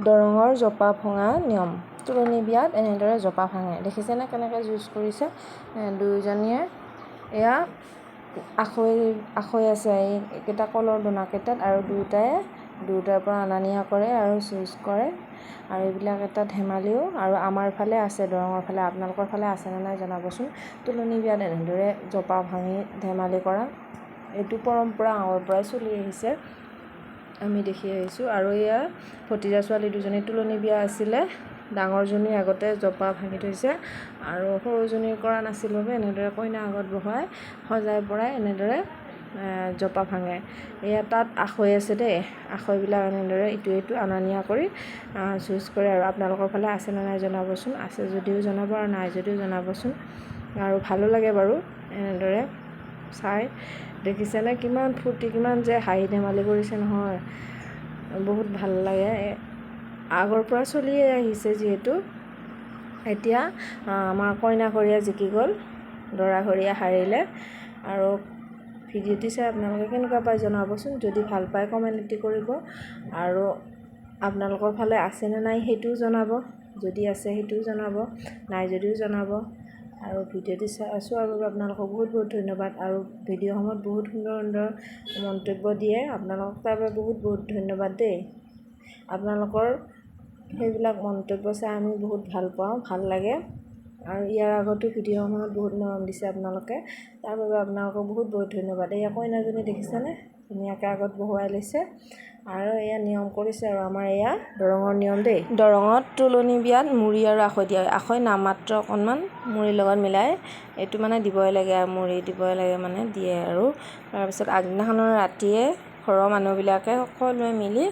দৰঙৰ জপা ভঙা নিয়ম। তুলনি বিয়াত এনেদৰে জপা ভাঙে। দেখিছেনে কেনেকৈ যুঁজ কৰিছে দুয়োজনীয়ে। এয়া আখৈ আছে এইকেইটা কলৰ দোনাকেইটাত, আৰু দুয়োটাৰ পৰা অনা নিয়া কৰে আৰু যুঁজ কৰে। আৰু এইবিলাক এটা ধেমালিও, আৰু আমাৰ ফালে আছে, দৰঙৰ ফালে। আপোনালোকৰ ফালে আছেনে নাই জনাবচোন। তুলনি বিয়াত এনেদৰে জপা ভাঙি ধেমালি কৰা এইটো পৰম্পৰা আগৰ পৰাই চলি আহিছে, আমি দেখি আহিছোঁ। আৰু এয়া ভতিজা ছোৱালী দুজনী তুলনি বিয়া আছিলে। ডাঙৰজনী আগতে জপা ভাঙি থৈছে আৰু সৰুজনীৰ কৰা নাছিল বাবে এনেদৰে কইনা আগত বহুৱাই সজাই পৰাই এনেদৰে জপা ভাঙে। এয়া তাত আখৈ আছে দেই, আখৈবিলাক এনেদৰে ইটো অনা নিয়া কৰি যুঁজ কৰে। আৰু আপোনালোকৰ ফালে আছেনে নাই জনাবচোন। আছে যদিও জনাব আৰু নাই যদিও জনাবচোন। আৰু ভালো লাগে বাৰু এনেদৰে চাই। দেখিছেনে কিমান ফূৰ্তি, কিমান যে হাঁহি ধেমালি কৰিছে নহয়, বহুত ভাল লাগে। আগৰ পৰা চলিয়ে আহিছে যিহেতু। এতিয়া আমাৰ কইনাঘৰীয়া জিকি গ'ল, দৰাঘৰীয়া হাৰিলে। আৰু ভিডিঅ'টি চাই আপোনালোকে কেনেকুৱা পায় জনাবচোন। যদি ভাল পায় কমেণ্ট এটি কৰিব, আৰু আপোনালোকৰ ফালে আছেনে নাই সেইটোও জনাব। যদি আছে সেইটোও জনাব, নাই যদিও জনাব। আৰু ভিডিঅ'টি চোৱাৰ বাবে আপোনালোকক বহুত বহুত ধন্যবাদ। আৰু ভিডিঅ'সমূহত বহুত সুন্দৰ সুন্দৰ মন্তব্য দিয়ে, আপোনালোকক তাৰ বাবে বহুত বহুত ধন্যবাদ দেই। আপোনালোকৰ সেইবিলাক মন্তব্য চাই আমি বহুত ভাল পাওঁ, ভাল লাগে। আৰু ইয়াৰ আগতো ভিডিঅ'সমূহত বহুত মৰম দিছে আপোনালোকে, তাৰ বাবে আপোনালোকক বহুত বহুত ধন্যবাদ। এয়া কইনাজনী দেখিছেনে ধুনীয়াকৈ আগত বহুৱাই লৈছে, আৰু এয়া নিয়ম কৰিছে। আৰু আমাৰ এয়া দৰঙৰ নিয়ম দেই। দৰঙত তুলনি বিয়াত মুড়ি আৰু আখৈ দিয়া হয়। আখৈ নামমাত্ৰ অকণমান মুড়িৰ লগত মিলাই এইটো মানে দিবই লাগে, আৰু মুড়ি দিবই লাগে মানে দিয়ে। আৰু তাৰপিছত আগদিনাখনৰ ৰাতিয়ে ঘৰৰ মানুহবিলাকে সকলোৱে মিলি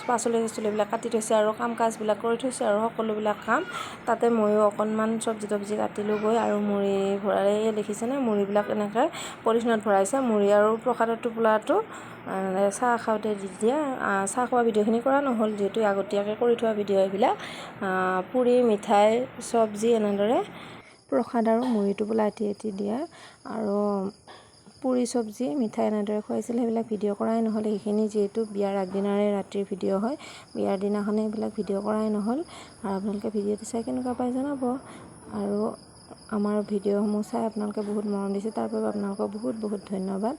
পাচলিবিলাক কাটি থৈছে আৰু কাম কাজবিলাক কৰি থৈছে, আৰু সকলোবিলাক কাম তাতে ময়ো অকণমান চব্জি তব্জি কাটিলোঁ গৈ। আৰু মুড়ি ভৰাই দেখিছেনে মুড়িবিলাক এনেকৈ পলিথিনত ভৰাইছে। মুড়ি আৰু প্ৰসাদৰ টোপোলাটো চাহ খাওঁতে দি দিয়ে। চাহ খোৱা ভিডিঅ'খিনি কৰা নহ'ল যিহেতু আগতীয়াকৈ কৰি থোৱা ভিডিঅ' এইবিলাক। পুৰি মিঠাই চব্জি এনেদৰে প্ৰসাদ আৰু মুড়ি টোপোলা এটি দিয়ে, আৰু পুৰি চব্জি মিঠাই এনেদৰে খুৱাইছিল। সেইবিলাক ভিডিঅ' কৰাই নহ'ল, সেইখিনি যিহেতু বিয়াৰ আগদিনাৰে ৰাতিৰ ভিডিঅ' হয়, বিয়াৰ দিনাখনে এইবিলাক ভিডিঅ' কৰাই নহ'ল। আৰু আপোনালোকে ভিডিঅ'টো চাই কেনেকুৱা পাই জনাব। আৰু আমাৰ ভিডিঅ'সমূহ চাই আপোনালোকে বহুত মৰম দিছে, তাৰ বাবে আপোনালোকক বহুত বহুত ধন্যবাদ।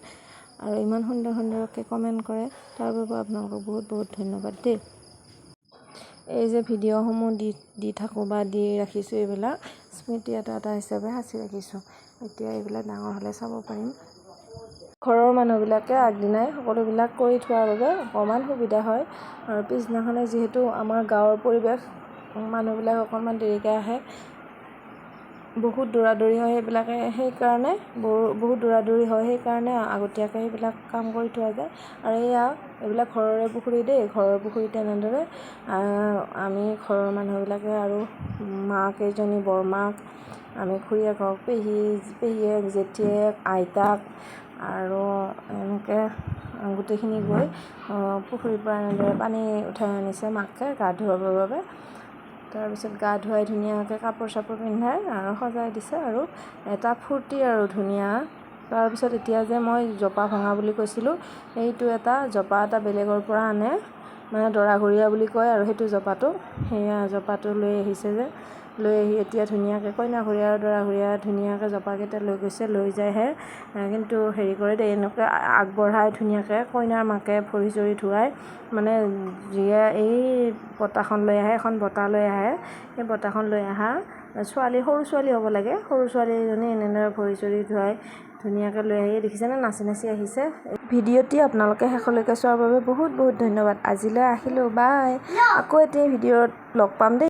আৰু ইমান সুন্দৰ সুন্দৰকৈ কমেণ্ট কৰে, তাৰ বাবে আপোনালোকক বহুত বহুত ধন্যবাদ দেই। এই যে ভিডিঅ'সমূহ দি থাকোঁ বা দি ৰাখিছোঁ, এইবিলাক স্মৃতি এটা হিচাপে সাঁচি ৰাখিছোঁ। এতিয়া এইবিলাক ডাঙৰ হ'লে চাব পাৰিম। ঘৰৰ মানুহবিলাকে আগদিনাই সকলোবিলাক কৰি থোৱাৰ বাবে অকণমান সুবিধা হয়। আৰু পিছদিনাখনে যিহেতু আমাৰ গাঁৱৰ পৰিৱেশ, মানুহবিলাক অকণমান দেৰিকৈ আহে, বহুত দৌৰা-দৌৰি হয় সেইকাৰণে আগতীয়াকৈ সেইবিলাক কাম কৰি থোৱা যায়। আৰু এইবিলাক ঘৰৰে পুখুৰী দেই, ঘৰৰ পুখুৰীত এনেদৰে আমি ঘৰৰ মানুহবিলাকে আৰু মাকেইজনী, বৰমাক, আমি খুৰীয়েকক, পেহীয়েক, জেঠীয়েক, আইতাক, আৰু এনেকৈ গোটেইখিনি গৈ পুখুৰীৰ পৰা এনেদৰে পানী উঠাই আনিছে মাকে গা ধুৱাবৰ বাবে। তাৰপিছত গা ধুৱাই ধুনীয়াকৈ কাপোৰ চাপোৰ পিন্ধাই আৰু সজাই দিছে, আৰু এটা ফূৰ্তি আৰু ধুনীয়া। তাৰপিছত এতিয়া যে মই জপা ভঙা বুলি কৈছিলোঁ, সেইটো জপা এটা বেলেগৰ পৰা আনে, মানে দৰাঘৰীয়া বুলি কয় আৰু সেইটো জপাটো। সেয়া জপাটো লৈ আহিছে যে, লৈ আহি এতিয়া ধুনীয়াকৈ কইনাঘৰীয়া আৰু দৰাঘৰীয়া ধুনীয়াকৈ জপাকেইটা লৈ গৈছে, লৈ যায়হে কিন্তু হেৰি কৰে দেই, এনেকৈ আগবঢ়াই ধুনীয়াকৈ কইনাৰ মাকে ভৰি চৰি ধুৱাই, মানে যিয়ে এই বঁটাখন লৈ আহে, এখন বঁটা লৈ আহে, সেই বঁটাখন লৈ অহা সৰু ছোৱালী হ'ব লাগে, সৰু ছোৱালীজনী এনেদৰে ভৰি চৰি ধুৱাই ধুনীয়াকৈ লৈ আহি দেখিছেনে নাচি নাচি আহিছে। ভিডিঅ'টি আপোনালোকে শেষলৈকে চোৱাৰ বাবে বহুত বহুত ধন্যবাদ। আজিলৈ আহিলোঁ, বাই। আকৌ এটি ভিডিঅ'ত লগ পাম দেই।